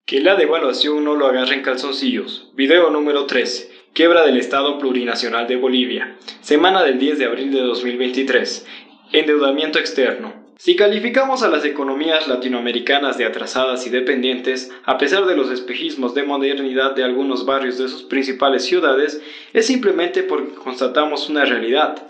Que la devaluación no lo agarre en calzoncillos. Video número 13. Quiebra del Estado Plurinacional de Bolivia. Semana del 10 de abril de 2023. Endeudamiento externo. Si calificamos a las economías latinoamericanas de atrasadas y dependientes, a pesar de los espejismos de modernidad de algunos barrios de sus principales ciudades, es simplemente porque constatamos una realidad.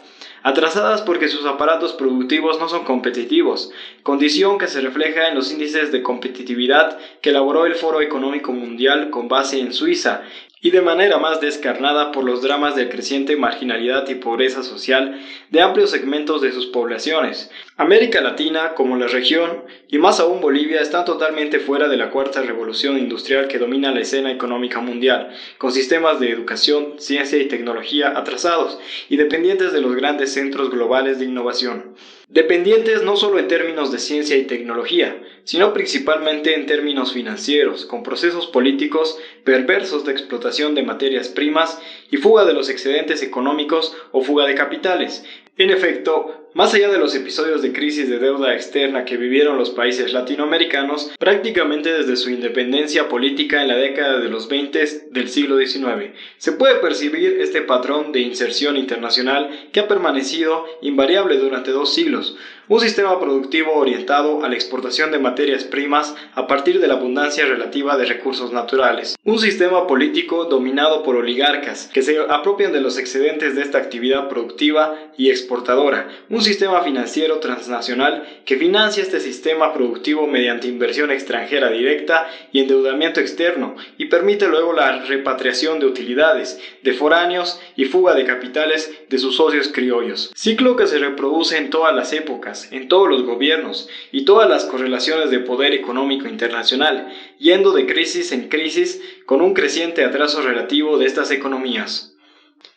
Atrasadas porque sus aparatos productivos no son competitivos, condición que se refleja en los índices de competitividad que elaboró el Foro Económico Mundial con base en Suiza, y de manera más descarnada por los dramas de creciente marginalidad y pobreza social de amplios segmentos de sus poblaciones. América Latina, como la región, y más aún Bolivia, están totalmente fuera de la cuarta revolución industrial que domina la escena económica mundial, con sistemas de educación, ciencia y tecnología atrasados y dependientes de los grandes centros globales de innovación. Dependientes no solo en términos de ciencia y tecnología, sino principalmente en términos financieros, con procesos políticos perversos de explotación de materias primas y fuga de los excedentes económicos o fuga de capitales. En efecto, más allá de los episodios de crisis de deuda externa que vivieron los países latinoamericanos prácticamente desde su independencia política en la década de los 20 del siglo XIX, se puede percibir este patrón de inserción internacional que ha permanecido invariable durante 2 siglos, un sistema productivo orientado a la exportación de materias primas a partir de la abundancia relativa de recursos naturales, un sistema político dominado por oligarcas que se apropian de los excedentes de esta actividad productiva y exportadora, un sistema financiero transnacional que financia este sistema productivo mediante inversión extranjera directa y endeudamiento externo y permite luego la repatriación de utilidades, de foráneos y fuga de capitales de sus socios criollos. Ciclo que se reproduce en todas las épocas, en todos los gobiernos y todas las correlaciones de poder económico internacional, yendo de crisis en crisis con un creciente atraso relativo de estas economías.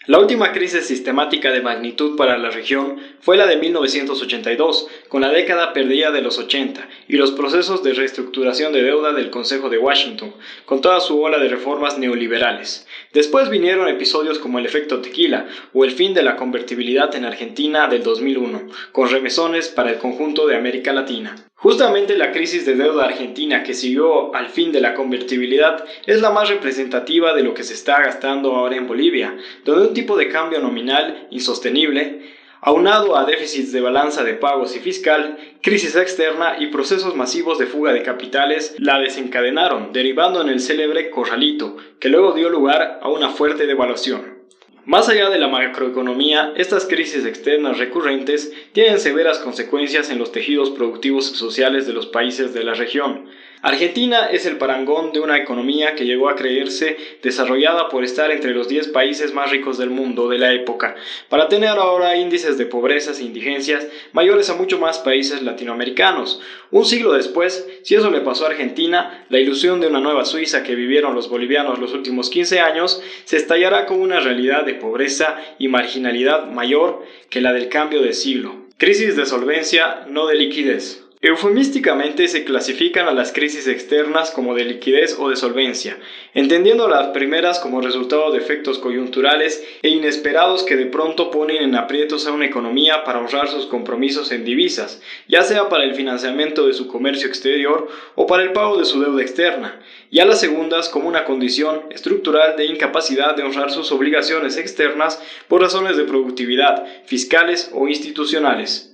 La última crisis sistemática de magnitud para la región fue la de 1982, con la década perdida de los 80 y los procesos de reestructuración de deuda del Consejo de Washington, con toda su ola de reformas neoliberales. Después vinieron episodios como el efecto tequila o el fin de la convertibilidad en Argentina del 2001, con remesones para el conjunto de América Latina. Justamente la crisis de deuda argentina que siguió al fin de la convertibilidad es la más representativa de lo que se está gastando ahora en Bolivia, donde un tipo de cambio nominal insostenible, aunado a déficits de balanza de pagos y fiscal, crisis externa y procesos masivos de fuga de capitales la desencadenaron, derivando en el célebre corralito, que luego dio lugar a una fuerte devaluación. Más allá de la macroeconomía, estas crisis externas recurrentes tienen severas consecuencias en los tejidos productivos y sociales de los países de la región. Argentina es el parangón de una economía que llegó a creerse desarrollada por estar entre los 10 países más ricos del mundo de la época, para tener ahora índices de pobrezas e indigencias mayores a muchos más países latinoamericanos. Un siglo después, si eso le pasó a Argentina, la ilusión de una nueva Suiza que vivieron los bolivianos los últimos 15 años se estallará con una realidad de pobreza y marginalidad mayor que la del cambio de siglo. Crisis de solvencia, no de liquidez. Eufemísticamente se clasifican a las crisis externas como de liquidez o de solvencia, entendiendo las primeras como resultado de efectos coyunturales e inesperados que de pronto ponen en aprietos a una economía para honrar sus compromisos en divisas, ya sea para el financiamiento de su comercio exterior o para el pago de su deuda externa, y a las segundas como una condición estructural de incapacidad de honrar sus obligaciones externas por razones de productividad, fiscales o institucionales.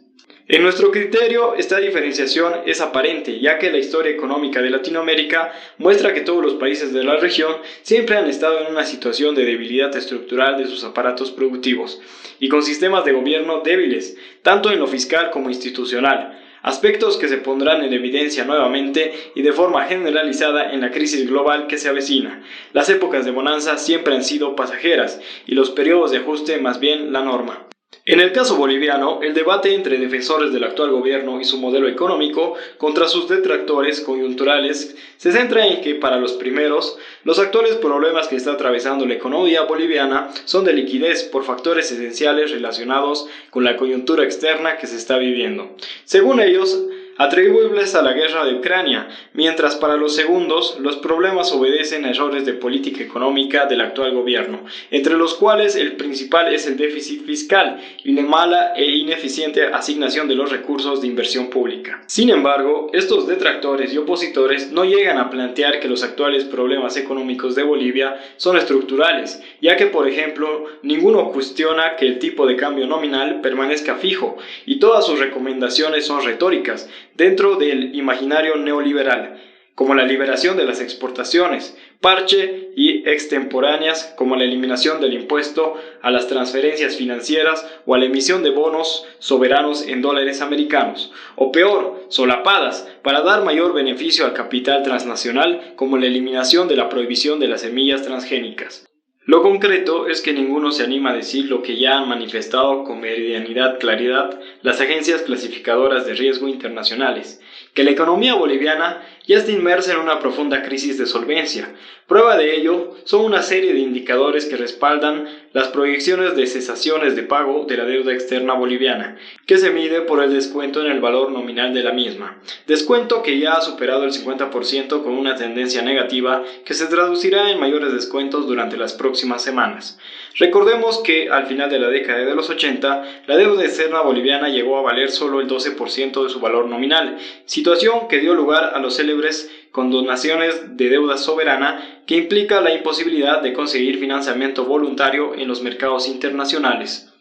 En nuestro criterio, esta diferenciación es aparente, ya que la historia económica de Latinoamérica muestra que todos los países de la región siempre han estado en una situación de debilidad estructural de sus aparatos productivos y con sistemas de gobierno débiles, tanto en lo fiscal como institucional, aspectos que se pondrán en evidencia nuevamente y de forma generalizada en la crisis global que se avecina. Las épocas de bonanza siempre han sido pasajeras y los periodos de ajuste más bien la norma. En el caso boliviano, el debate entre defensores del actual gobierno y su modelo económico contra sus detractores coyunturales se centra en que, para los primeros, los actuales problemas que está atravesando la economía boliviana son de liquidez por factores esenciales relacionados con la coyuntura externa que se está viviendo. Según ellos, atribuibles a la guerra de Ucrania, mientras para los segundos los problemas obedecen a errores de política económica del actual gobierno, entre los cuales el principal es el déficit fiscal y la mala e ineficiente asignación de los recursos de inversión pública. Sin embargo, estos detractores y opositores no llegan a plantear que los actuales problemas económicos de Bolivia son estructurales, ya que, por ejemplo, ninguno cuestiona que el tipo de cambio nominal permanezca fijo y todas sus recomendaciones son retóricas dentro del imaginario neoliberal, como la liberación de las exportaciones, parche y extemporáneas como la eliminación del impuesto a las transferencias financieras o a la emisión de bonos soberanos en dólares americanos, o peor, solapadas para dar mayor beneficio al capital transnacional como la eliminación de la prohibición de las semillas transgénicas. Lo concreto es que ninguno se anima a decir lo que ya han manifestado con meridianidad claridad las agencias clasificadoras de riesgo internacionales, que la economía boliviana ya está inmersa en una profunda crisis de solvencia. Prueba de ello son una serie de indicadores que respaldan las proyecciones de cesaciones de pago de la deuda externa boliviana, que se mide por el descuento en el valor nominal de la misma, descuento que ya ha superado el 50% con una tendencia negativa que se traducirá en mayores descuentos durante las próximas semanas. Recordemos que al final de la década de los 80, la deuda externa boliviana llegó a valer solo el 12% de su valor nominal, situación que dio lugar a los célebres condonaciones de deuda soberana, que implica la imposibilidad de conseguir financiamiento voluntario en los mercados internacionales.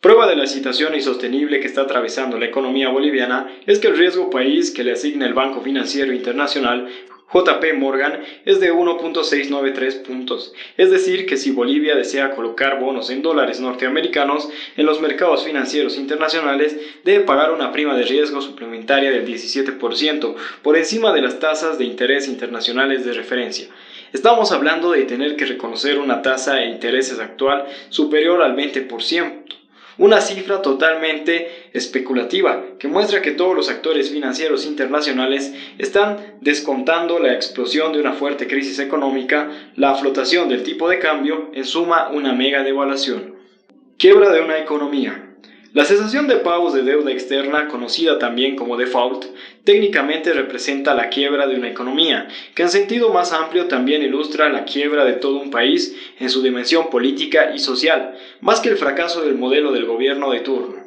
Prueba de la situación insostenible que está atravesando la economía boliviana es que el riesgo país que le asigna el Banco Financiero Internacional, JP Morgan, es de 1.693 puntos, es decir que si Bolivia desea colocar bonos en dólares norteamericanos en los mercados financieros internacionales, debe pagar una prima de riesgo suplementaria del 17%, por encima de las tasas de interés internacionales de referencia. Estamos hablando de tener que reconocer una tasa de intereses actual superior al 20%. Una cifra totalmente especulativa que muestra que todos los actores financieros internacionales están descontando la explosión de una fuerte crisis económica, la flotación del tipo de cambio, en suma una mega devaluación. Quiebra de una economía. La cesación de pagos de deuda externa, conocida también como default, técnicamente representa la quiebra de una economía, que en sentido más amplio también ilustra la quiebra de todo un país en su dimensión política y social, más que el fracaso del modelo del gobierno de turno.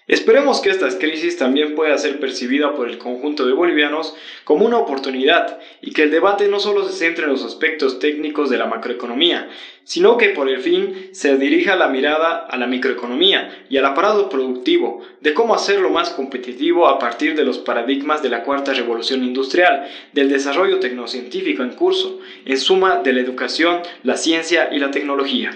Esperemos que esta crisis también pueda ser percibida por el conjunto de bolivianos como una oportunidad y que el debate no solo se centre en los aspectos técnicos de la macroeconomía, sino que por el fin se dirija la mirada a la microeconomía y al aparato productivo, de cómo hacerlo más competitivo a partir de los paradigmas de la cuarta revolución industrial, del desarrollo tecnocientífico en curso, en suma de la educación, la ciencia y la tecnología.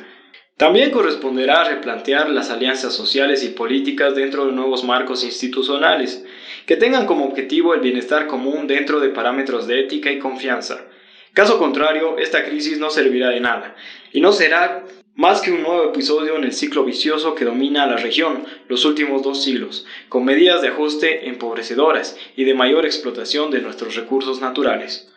También corresponderá replantear las alianzas sociales y políticas dentro de nuevos marcos institucionales, que tengan como objetivo el bienestar común dentro de parámetros de ética y confianza. Caso contrario, esta crisis no servirá de nada, y no será más que un nuevo episodio en el ciclo vicioso que domina a la región los últimos 2 siglos, con medidas de ajuste empobrecedoras y de mayor explotación de nuestros recursos naturales.